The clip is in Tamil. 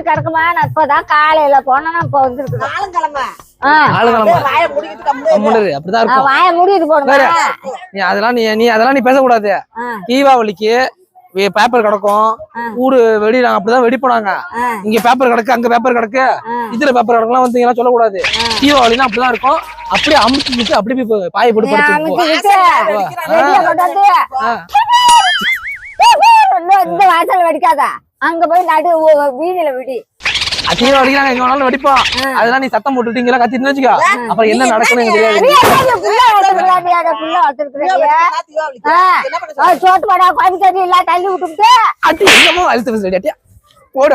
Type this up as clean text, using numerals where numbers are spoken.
கிடக்குமா நான் இப்பதான் காலையில போனா இப்ப வந்துருக்கு வாய முடிட்டு போடுமா அதெல்லாம் நீ பேசக்கூடாது. தீபாவளிக்கு பேப்பர் கிடக்கும் ஊடு வெடி நாங்க அப்படிதான் வெடி போனாங்க. இங்க பேப்பர் கிடக்கு அங்க பேப்பர் கிடக்கு இதுல பேப்பர் கிடக்குலாம் வந்து இங்க சொல்லக்கூடாது. தீபாவளினா அப்படிதான் இருக்கும். அப்படியே அமுக்கிட்டு அப்படி போய் பாய போட்டு இந்த வாசல் வெடிக்காதா அங்க போய் நடு வீதியில விடி தீபாவளிக்கு நாங்க எங்க வேணாலும் வெடிப்போம். அதெல்லாம் நீ சத்தம் போட்டுட்டீங்களா கத்திட்டு வச்சுக்கோ அப்புறம் என்ன நடக்குன்னு சோட்டு படா கோயம்புத்தூர் இல்ல தள்ளி விட்டுட்டு அழுத்து போட